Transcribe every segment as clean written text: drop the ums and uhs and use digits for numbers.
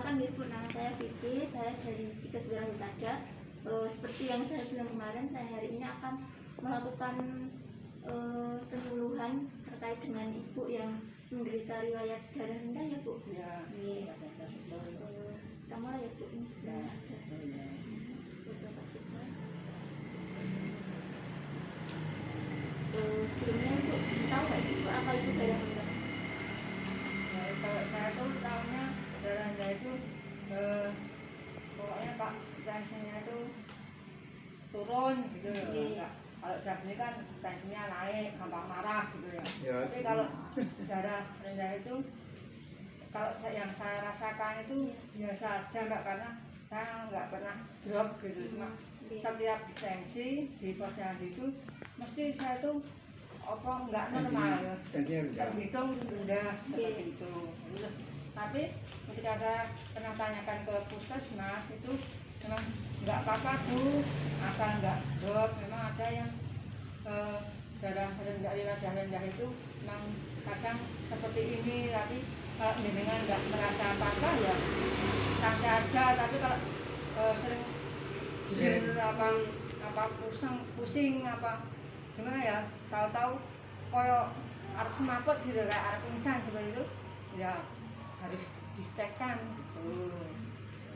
Perkenalkan Ibu, nama saya Vivi, saya dari Stikes Wirawisada. Seperti yang saya bilang kemarin, saya hari ini akan melakukan penyuluhan terkait dengan Ibu yang menderita riwayat darah rendah ya Bu? Iya. Iya. Kamu ya Bu, ini sebenarnya ada. Sebelumnya Ibu tahu nggak sih Bu apa itu darah rendah? Kalau saya tuh tahunya darah rendah itu pokoknya Pak tensinya itu turun gitu ya. Enggak. Kalau ini kan tensinya naik, gampang marah gitu ya. Tapi kalau darah rendah itu kalau yang saya rasakan itu biasa aja Mbak, karena saya nggak pernah drop gitu, cuma setiap tensi di posyandu itu mesti saya tuh apa nggak normal ya, terhitung rendah seperti itu. Tapi ketika saya pernah tanyakan ke puskesmas itu memang nggak apa-apa Bu, asal nggak drop. Memang ada yang darah rendah, riwayat darah rendah itu memang kadang seperti ini, tapi kalau jenengan nggak merasa apa-apa ya santai aja. Tapi kalau sering apa pusing apa gimana ya, tahu-tahu koyo arep semaput gitu, kayak arep pingsan seperti itu ya harus dicekkan gitu.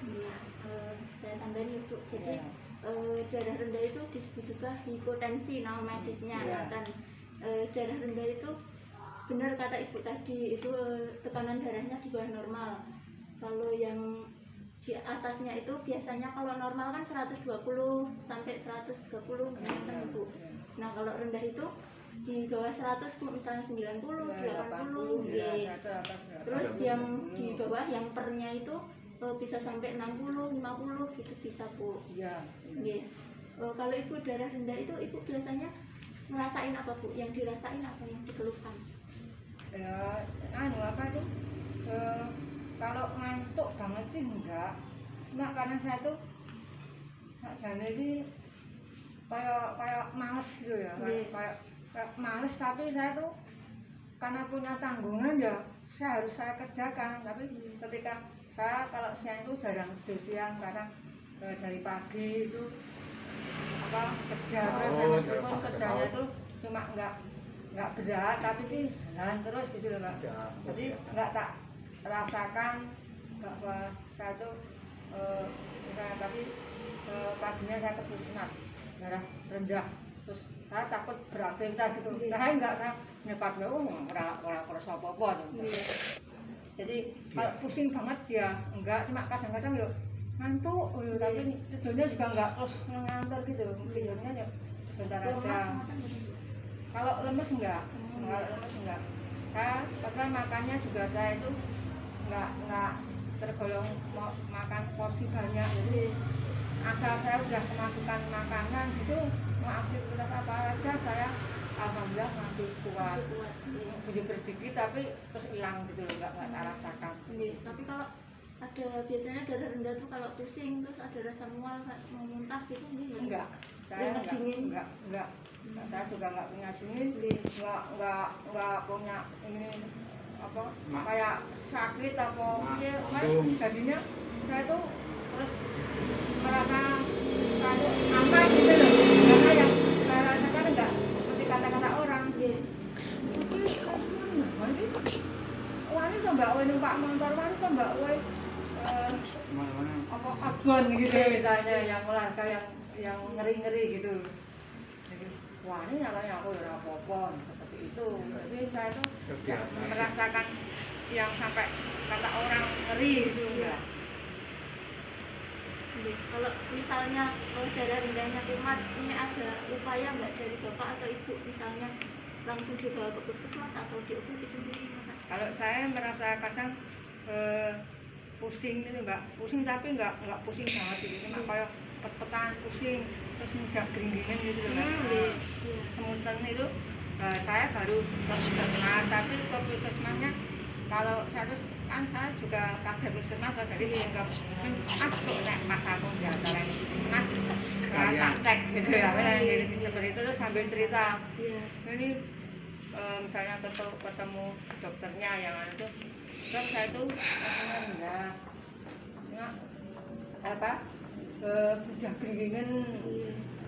Iya, saya tambahin ya Bu. Jadi darah rendah itu disebut juga hipotensi, nama medisnya. Dan darah rendah itu benar kata Ibu tadi, itu tekanan darahnya di bawah normal. Kalau yang di atasnya itu biasanya kalau normal kan 120 sampai 130 kan Ibu. Nah kalau rendah itu di bawah 100 Bu, misalnya 90, 80 terus yang di bawah yang pernya itu bisa sampai 60, 50 gitu bisa Bu. Iya. Kalau Ibu darah rendah itu Ibu biasanya ngerasain apa Bu? Yang dirasain apa, yang dikeluhkan? Ya, apa itu? Kalau ngantuk banget sih enggak. Cuma karena saya tuh jane ini kayak males gitu ya. Kayak males, tapi saya tuh karena punya tanggungan ya saya kerjakan. Tapi ketika saya kalau siang itu jarang tidur siang, karena dari pagi itu kerja terus, meskipun kerjanya itu cuma nggak berat, tapi ini jalan terus gitu loh Mbak. Jadi nggak tak rasakan bahwa saya tuh misalnya tadi paginya saya ke puskesmas darah rendah, terus saya takut beraktivitas gitu. Saya nyekat orang apa-apa. Jadi kalau pusing banget ya enggak, cuma kadang-kadang yuk ngantuk, tapi tidurnya juga enggak terus ngantor gitu, tidurnya ya sebentar aja. Kalau lemes enggak, Saya pasal makannya juga saya itu enggak tergolong makan porsi banyak, jadi asal saya udah kemasukan makanan gitu, mau aktivitas apa aja saya alhamdulillah masih kuat. Bujuk berdikit tapi terus hilang gitu loh, nggak rasakan. Tapi kalau ada biasanya darah rendah tuh kalau pusing terus ada rasa mual, mau muntah gitu enggak. Saya enggak. Saya juga nggak punya dingin, nggak punya ini apa kayak sakit apa jadinya saya tuh terus merasa kayak aman gitu loh, karena yang saya rasakan enggak seperti kata-kata orang. Wani to Mbak Wei numpak motor, wani to Mbak Wei apa abon gitu misalnya, yang olahraga yang ngeri-ngeri gitu. Jadi wani nyatanya aku ya apa-apa seperti itu. Jadi saya tuh merasakan yang sampai kata orang ngeri gitu enggak. Kalau misalnya darah rendahnya kumat, ini ada upaya nggak dari Bapak atau Ibu misalnya langsung dibawa ke puskesmas atau diobati sendiri? Kalau saya merasa kadang pusing gitu Mbak, pusing tapi nggak pusing banget gitu, cuma kayak pet-petan pusing, terus mudah gering-geringen gitu loh Mbak. Semutan itu saya baru ke puskesmas, tapi ke puskesmasnya kalau saya terus kan saya juga kaget puskesmas, jadi saya ke masuk nek pas aku diantarin puskesmas sekarang tak cek gitu ya, seperti itu terus sambil cerita. Ini misalnya ketemu dokternya yang itu, dok saya tuh rasanya rendah, apa sudah genggengan,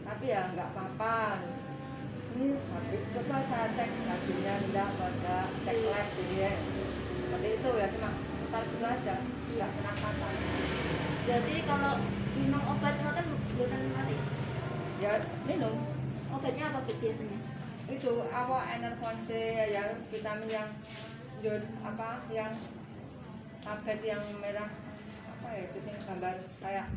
tapi ya nggak apa-apa. Ini habis coba saya cek lagunya tidak pada cek lab jadi ya seperti itu ya, cuma sebentar dulu aja, nggak kenapa-napa. Jadi kalau minum obat kan bukan mati. Ya minum Obatnya apa Bu biasanya? itu apa enervonse ya, vitamin yang apa yang tablet yang merah apa ya itu sih gambar kayak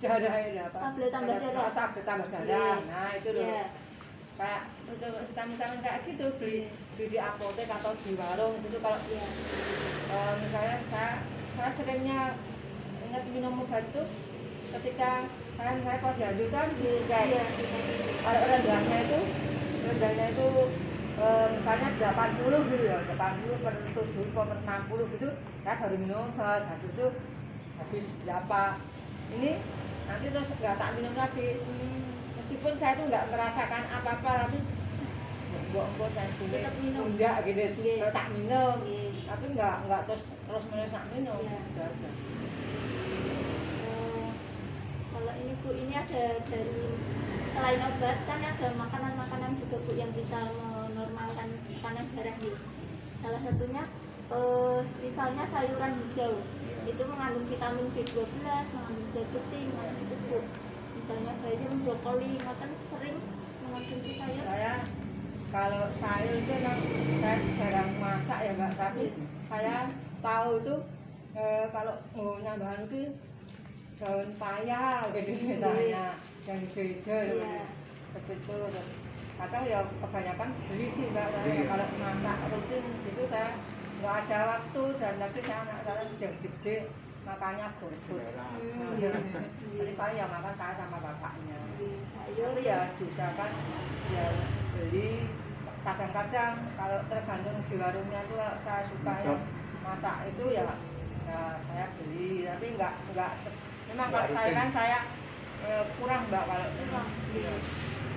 darah ya apa? Tablet tambah darah. Tablet tambah darah. Nah itu loh. Iya. Kayak itu vitamin kayak gitu beli di apotek atau di warung itu kalau misalnya saya seringnya ingat minum obat itu ketika saya posyandu kan kayak kalau rendahnya itu misalnya 80 gitu ya, 80 per 7 per 60 gitu saya baru minum obat, habis itu habis berapa ini nanti terus nggak tak minum lagi. Meskipun saya tuh nggak merasakan apa-apa, tapi buat saya tetap minum. enggak gitu, tak minum, tapi nggak terus menerus tak minum. Iya. Kalau ini Bu, ini ada dari selain obat kan ada makanan-makanan juga Bu yang bisa menormalkan tekanan darah nih. Salah satunya misalnya sayuran hijau itu mengandung vitamin B12, mengandung zat besi, mengandung itu Bu. Misalnya bayam, brokoli, makan sering mengonsumsi sayur. Saya kalau sayur itu memang saya jarang masak ya Mbak, tapi saya tahu itu kalau mau nambahan itu daun paya gitu misalnya, yang hijau-hijau seperti itu. Kadang ya kebanyakan beli sih Mbak, saya kalau masak rutin gitu saya nggak ada waktu, dan nanti saya anak saya sudah gede makannya GoFood. Jadi paling ya makan saya sama bapaknya. Tapi ya diusahakan ya beli, kadang-kadang kalau tergantung di warungnya itu kalau saya suka yang masak itu ya saya beli, tapi enggak memang kalau sayuran saya kurang Mbak, kalau kurang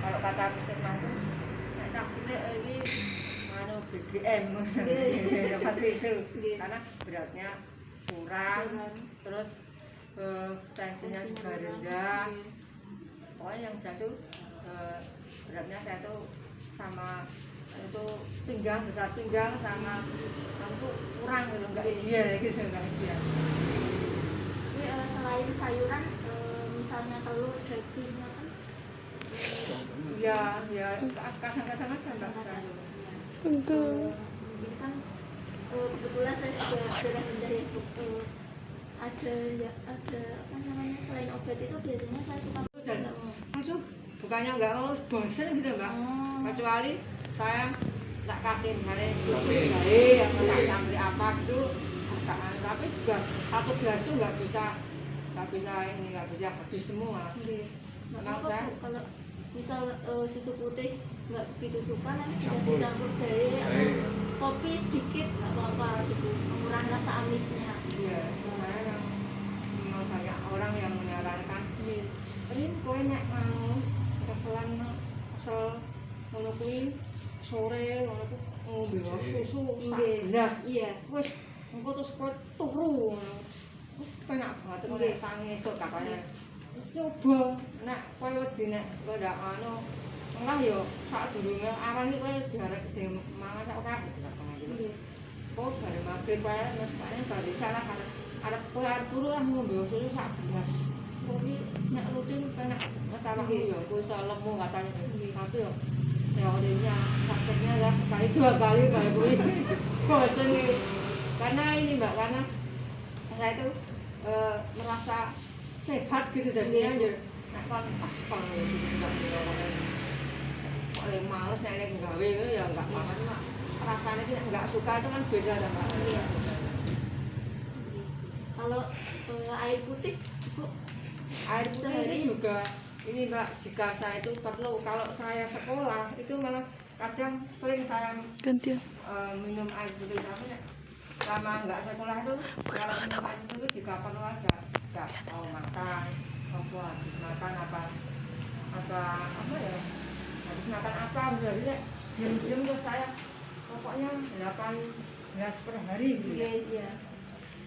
kalau kata Firman itu nak cilik ini BBM seperti itu, karena beratnya kurang, terus tensinya juga rendah. Pokoknya yang jatuh beratnya saya tuh sama itu besar pinggang sama itu kurang gitu, enggak ideal gitu, enggak ideal. Ini selain sayuran misalnya telur, daging kan? Ya kadang-kadang aja Mbak sayur. Ini kan kebetulan saya juga darah rendah ya Bu. Ada apa namanya, selain obat itu biasanya saya suka Aduh, bukannya nggak mau, bosan gitu Mbak. Kecuali saya tak kasih misalnya susu jahe atau tak campur apa gitu, tapi juga satu gelas itu nggak bisa habis semua. Nggak apa-apa Bu, kalau misal susu putih nggak begitu suka, nanti bisa dicampur jahe atau kopi sedikit, nggak apa-apa gitu, mengurangi rasa amisnya. Iya, saya memang banyak orang yang menyarankan ini kowe nek kesel ngono kuwi sore ngono ku ngombe susu sak gelas. Iya. Wis engko terus kowe turu ngono. Penak banget nek tangi esuk katanya. Coba nek kowe wedi nek kowe ndak tengah yo sadurunge awan iki kowe diarek mangan sak akeh gitu. Kok bare magrib kowe mesane bare salah arep kowe arep turu lah ngombe susu sak gelas. Kopi nek rutin penak tawahi ya kowe iso lemu katanya, tapi yo teorinya prakteknya lah sekali 2 kali baru kuwi bosen nih. Karena ini Mbak, karena saya itu merasa sehat gitu jadinya anjir. Nek kon kalau gitu enggak orang oleh males nek gawe ya enggak makan mak. Rasanya kita enggak suka itu kan beda ada Mbak. Iya. Kalau air putih Bu, air putih itu juga ini Mbak, jika saya itu perlu, kalau saya sekolah itu malah kadang sering saya minum air putih, tapi selama nggak sekolah itu kalau minum air putih itu juga perlu ada mau makan, habis makan apa ya, habis makan apa jadi diam-diam tuh saya pokoknya 8 gelas per hari gitu ya. Iya.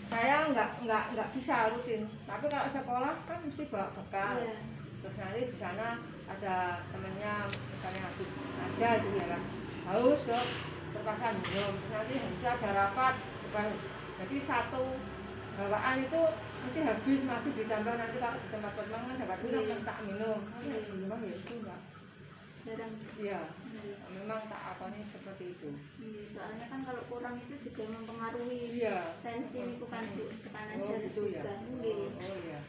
saya nggak bisa rutin. Tapi kalau sekolah kan mesti bawa bekal. Iya. Terus nanti di sana ada temennya, misalnya habis aja gitu ya kan. Haus, so, terpaksa minum. Terus nanti bisa ada rapat. Jadi satu bawaan itu nanti habis, masih ditambah nanti kalau di tempat teman kan dapat minum, terus tak minum. Di rumah ya itu enggak. Jarang. Iya. Iya. Memang tak apa nih seperti itu. Iya, soalnya kan kalau kurang itu juga mempengaruhi Iya. tensi itu kan Bu, tekanan Oh darah gitu ya. juga. Nggih. Oh iya.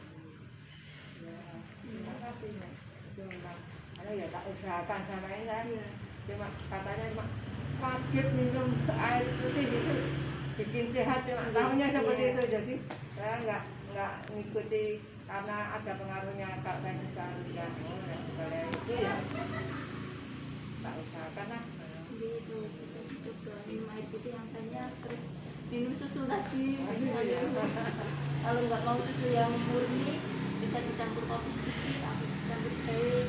Ya, terima kasih Nek. Itu memang. Karena ya tak usahakan sama ini kan. Iya. Cuma katanya cuma wajib minum air putih itu bikin sehat, cuma tahunya seperti Iya. itu. Jadi saya nggak ngikuti karena ada pengaruhnya kalau saya seharusnya. Oh ya, boleh itu ya. Tak usahakan lah. Gitu, bisa dicoba minum air putih yang banyak, terus minum susu tadi. Iya. Kalau nggak mau susu yang murni, bisa dicampur kopi sedikit atau dicampur jahe.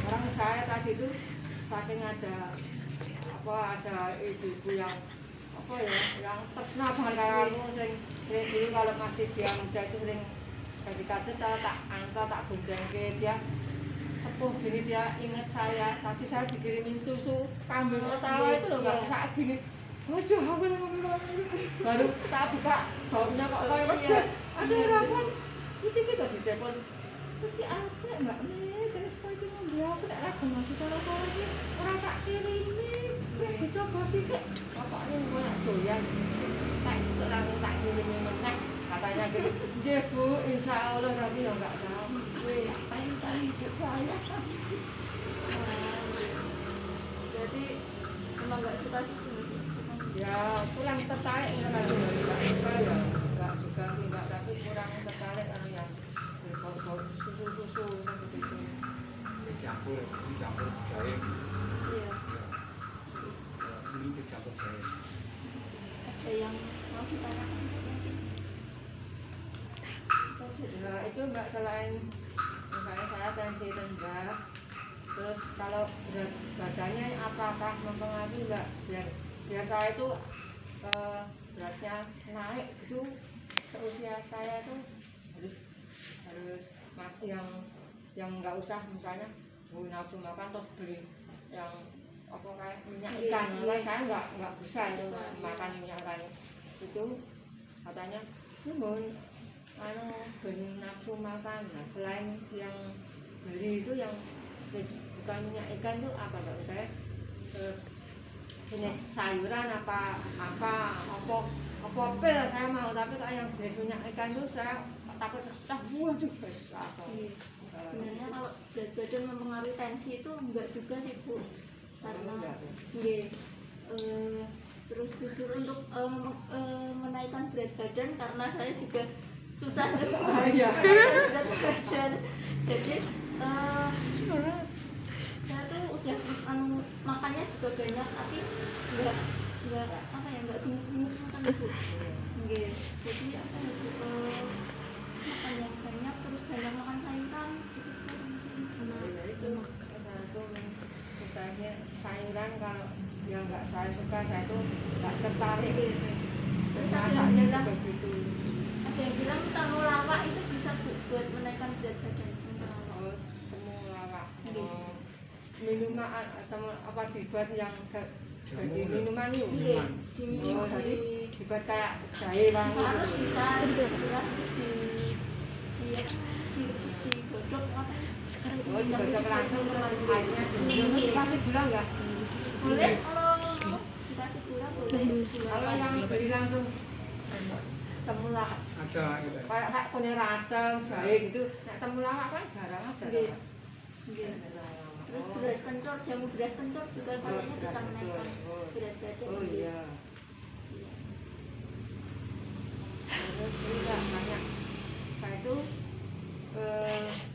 Orang saya tadi itu saking ada ibu-ibu yang apa ya, yang tersenap banget karo aku, sering dulu kalau masih dia muda itu sering jadi kaget tak antar tak boncengke dia sepuh gini, dia ingat saya tadi saya dikirimin susu kambing otawa itu loh, nggak usah gini. Waduh, aku udah ngomong baru tak buka baunya kok kayak pedas. Ada rapon itu kita sih telepon tapi apa mbak Mei terus pagi ngombe aku tak lagu lagi kalau lagi orang tak kirimi ya dicoba sih kek bapaknya mau nak doyan tak seorang tak kirimi meneh katanya gitu. Nggih Bu, insya Allah, tapi ya nggak tahu wih kali hidup saya. Berarti emang nggak suka susu? Ya kurang tertarik kalau nggak suka ya nggak suka sih nggak, tapi kurang tertarik kalau yang berbau susu seperti itu. dicampur jahe. Iya. Ini dicampur jahe. Ada yang mau ditanyakan mungkin? Nah itu mbak, selain misalnya saya tensi rendah, terus kalau berat badannya apakah mempengaruhi mbak? Biasa itu beratnya naik itu seusia saya itu harus yang nggak usah misalnya nafsu makan terus beli yang apa kayak minyak ikan. Iya. Saya nggak bisa itu makan minyak ikan itu, katanya ben nafsu makan. Nah selain yang beli itu yang bukan minyak ikan itu apa mbak? Saya jenis sayuran apa pil saya mau, tapi kalau yang jenis minyak ikan itu saya takut waduh besar. Sebenarnya kalau berat badan mempengaruhi tensi itu enggak juga sih Bu, karena nggih, terus jujur untuk menaikkan berat badan karena saya juga susah juga berat badan, jadi saya tuh udah makannya juga banyak tapi nggak apa ya, nggak gemuk makan Bu. Nggih, jadi apa ya Bu, makan yang banyak, terus banyak makan sayuran gitu sama itu misalnya sayuran kalau yang nggak saya suka, saya tuh nggak tertarik. Terus ada yang Masaknya bilang, juga gitu. ada yang bilang temulawak itu bisa Bu buat menaikkan berat badan. Temulawak. Oh, temulawak. Minuman atau apa dibuat yang jadi minuman itu? Iya, diminum Oh, jadi di dibuat kayak jahe wangi harus gitu. bisa dibelah terus digodok apa? Oh, digodok langsung terus airnya terus dikasih gula nggak? Boleh kalau dikasih gula boleh. Kalau yang beli langsung temulawak Ada gitu. kayak kuning rasem jahe gitu. Nek temulawak kan jarang ada. Nggih. Nggih. Terus beras kencur, jamu beras kencur juga kayaknya bisa menaikkan berat badan. Oh iya. Terus ini nggak banyak. Saya itu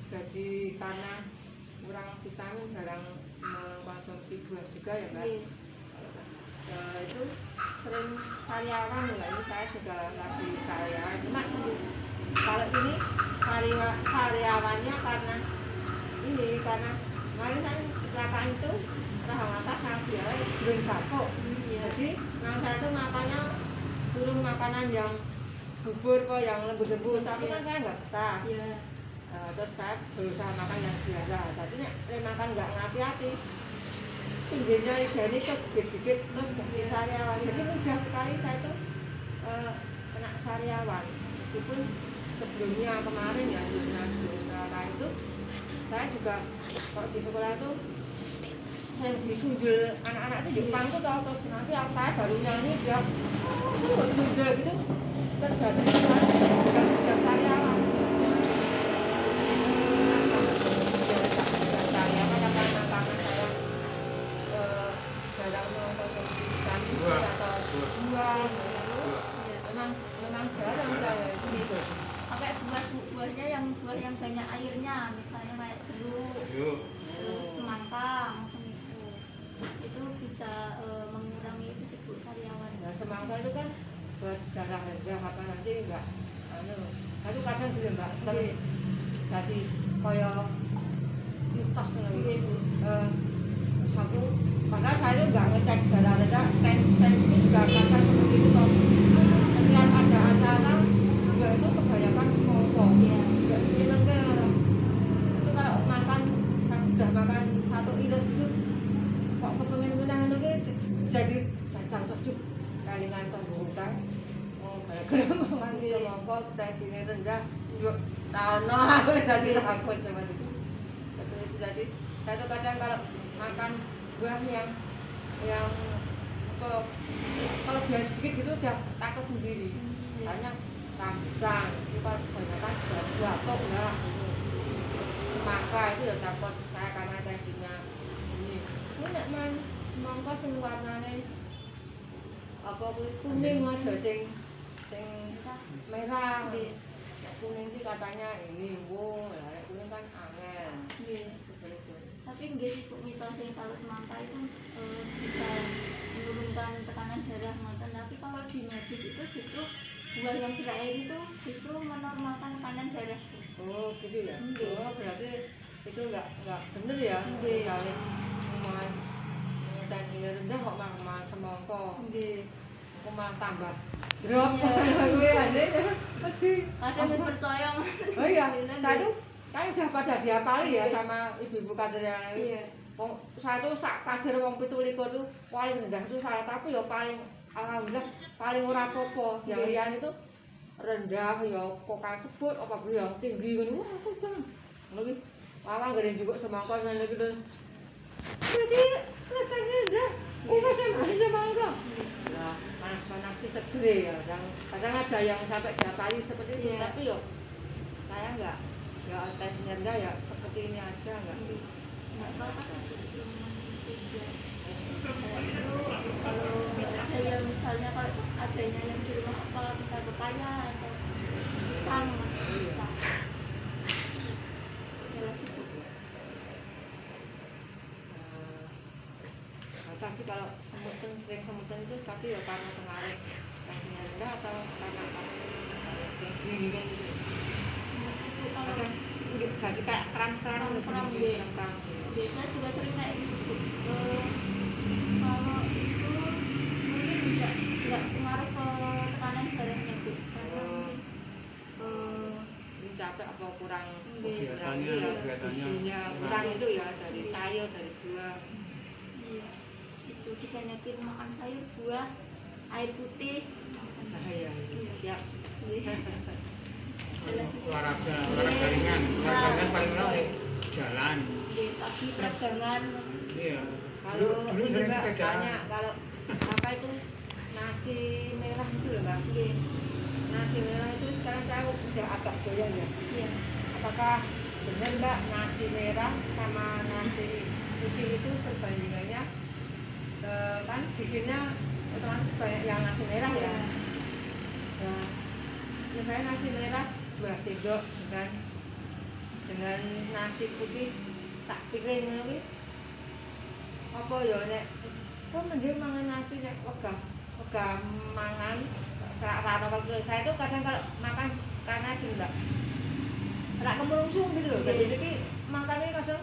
jadi karena kurang vitamin jarang mengkonsumsi buah juga ya Mbak. Nggih. Itu sering sariawan enggak, ini saya juga lagi sariawan. Cuma kalau ini sariawannya karena kemarin saya kecelakaan itu rahang atas saya biar belum batuk. Iya. Jadi memang saya itu makannya turun makanan yang bubur kok yang lembut-lembut, tapi kan saya nggak betah. Iya. Terus saya berusaha makan yang biasa. Jadi nek makan nggak ngati-hati, pinggirnya lidah ini kegigit-gigit terus jadi sariawan. Jadi mudah sekali saya tuh kena sariawan. Meskipun sebelumnya kemarin ya sebelum itu saya juga kalau di sekolah itu sering disundul anak-anak itu di depanku terus nanti saya baru nyanyi dia sundul gitu terjadi sudah sariawan. Sariawan karena saya jarang mengkonsumsi ikan atau buah. Memang jarang saya itu. Pakai buah-buahnya yang buah yang banyak airnya, misalnya kayak jeruk, terus semangka, macam itu bisa mengurangi risiko sariawan. Nah, semangka itu kan buat darah rendah apa nanti enggak itu kadang juga enggak jadi kaya mitos lagi. Aku padahal saya itu enggak ngecek darah rendah, saya itu juga kadang seperti itu toh. Setiap ada acara juga itu kebanyakan semangka. Iya. Itu kalau makan saya sudah makan 1 iles itu kok kepengen menang lagi jadi takjub kalingan tembung kan. Oh, gara-gara makan semangka tensinya rendah, yuk taono aku jadi takut sama itu. Jadi saya tuh kadang kalau makan buah yang apa kalau buah sedikit gitu udah takut sendiri. Karena rambutan itu kalau kebanyakan buah kok enggak gitu. Semangka itu ya takut saya karena tensinya ini. Nek man semangka sing warnane apa kuning aja sing merah. Kuning itu katanya ini, kuning kan angel. Tapi nggak sih Bu, mitosnya kalau semangka itu bisa menurunkan tekanan darah ngoten. Tapi kalau di medis itu justru buah yang berair itu justru menormalkan tekanan darah. Oh gitu ya. Oh berarti itu enggak bener ya. Nggih. Makan tensinya rendah kok makan semangka. Nggih. Aku malah tambah drop gue aja. Kadang percaya. Oh iya, saya tuh udah pada diapali ya sama ibu-ibu kader yang Iya. Saya tuh sak kader wong 17 tuh paling rendah tuh saya, tapi ya paling alhamdulillah paling ora apa-apa. Yang liyan itu rendah ya kok kasebut apa yang tinggi ngono. Wah, aku jangan. Lagi mama gede juga semangka ngene gitu. Jadi rasanya rendah. Kok masih masih semangka. Nah, panas-panas sih segere ya. Kadang ada yang sampai diapali seperti itu, tapi yo saya enggak. Ya tensinya rendah ya seperti ini aja enggak. Kalau ada yang misalnya kalau adanya yang di rumah kalau bisa pepaya atau pisang bisa. Tadi kalau sering semutan itu tadi ya karena pengaruh tensinya rendah atau karena dingin gitu. Kadang jadi kayak kram-kram gitu. Biasa juga sering kayak gitu. Kalau itu mungkin enggak pengaruh ke tekanan darahnya Bu, karena mungkin capek apa kurang kegiatannya gizinya kurang itu ya dari sayur dari buah. Iya, itu dibanyakin makan sayur, buah, air putih. Iya, siap. Olahraga ringan paling enak jalan. Pagi peregangan. Iya. Kalau dulu sering juga sepeda. banyak kalau apa itu nasi merah itu loh Mbak. Nasi merah itu sekarang saya udah agak doyan ya. Iya. Apakah benar Mbak nasi merah sama nasi putih itu perbandingannya kan gizinya otomatis banyak yang nasi merah ya. Nah, misalnya nasi merah 2 sendok dengan nasi putih sak piring ngono kuwi. Apa ya nek kok mending mangan nasi nek wegah mangan rano waktu saya tuh kadang kalau makan karena enggak kemulungsung gitu loh. Jadi makannya kadang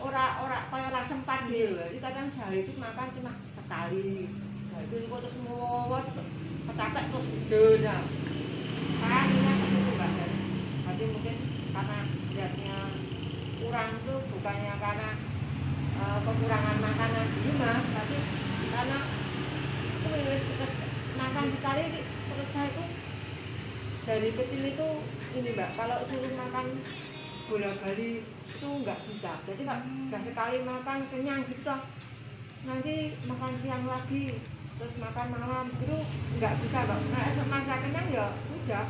ora kaya ora sempat gitu loh. Jadi kadang sehari itu makan cuma sekali. Nah, itu kok terus mau capek terus nah saya minat ke situ Mbak. Jadi mungkin karena beratnya kurang itu bukannya karena kekurangan makanan di rumah, tapi karena terus makan sekali perut saya itu dari kecil itu ini Mbak, kalau suruh makan bola-balik itu nggak bisa. Jadi kalau udah sekali makan kenyang gitu toh, nanti makan siang lagi terus makan malam itu nggak bisa Mbak. Nah esok masa kenyang ya udah.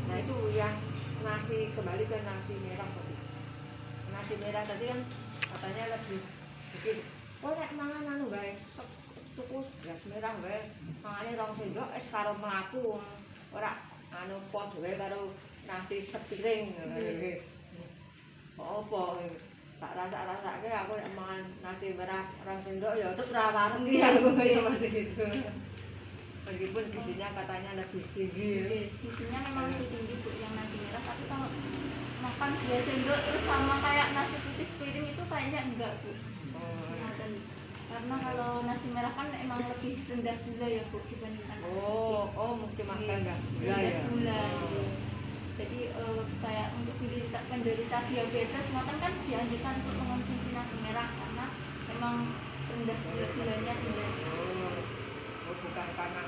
Nah itu yang nasi, kembali ke nasi merah tadi. Nasi merah tadi kan katanya lebih sedikit. Oh nek mangan anu bae, tuku beras merah bae. Mangane 2 sendok wis karo mlaku. Ora anu pot wae karo nasi sepiring. Apa tak rasa-rasake aku nek mangan nasi merah 2 sendok ya tetep ora wareng iki aku ya masih gitu. Meskipun gizinya katanya lebih tinggi. Gizinya memang lebih tinggi Bu yang nasi merah, tapi kalau makan 2 sendok terus sama kayak nasi putih sepiring itu kayaknya enggak Bu. Karena kalau nasi merah kan emang lebih rendah gula ya Bu dibandingkan nasi putih. Mungkin makan enggak gula Rendah ya. gula. Jadi kayak untuk penderita diabetes makan kan dianjurkan untuk mengonsumsi nasi merah karena memang rendah gulanya rendah. Bukan karena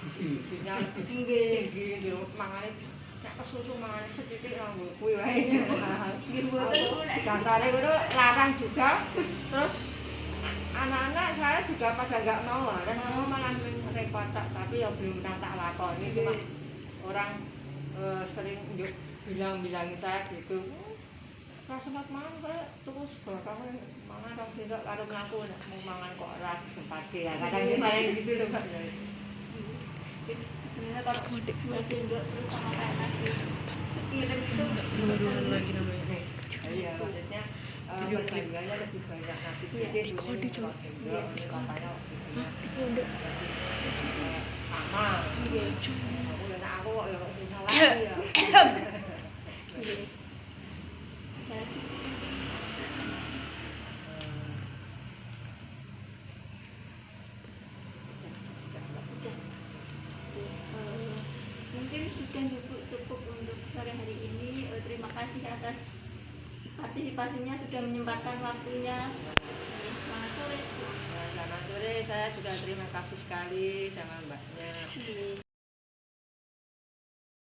gizinya lebih Tinggi. tinggi gitu. Mangane nek kesusu mangane sethithik nganggo kuwi wae. Nggih mboten Bu nek Dasare ngono larang juga. Terus anak-anak saya juga pada nggak mau, malah repot tapi ya belum pernah tak lakoni. Cuma orang sering bilangin saya gitu. Ora sempat mangan kayak tuku sego kamu mangan 2 sendok karo mlaku nek mau mangan kok ora sempatke ya. Kadang paling gitu lho Mbak. sebenarnya kalau 2 sendok terus sama kayak nasi sepiring itu lagi namanya. Iya, maksudnya perbandingannya lebih banyak nasi putih Kok dijual? katanya isinya Udah. sama. Iya. Aku kok ya kok susah lagi ya. Iya. Mungkin sudah cukup untuk sore hari ini. Terima kasih atas partisipasinya, sudah menyempatkan waktunya. Selamat sore. Selamat sore, saya juga terima kasih sekali sama Mbaknya. Iya.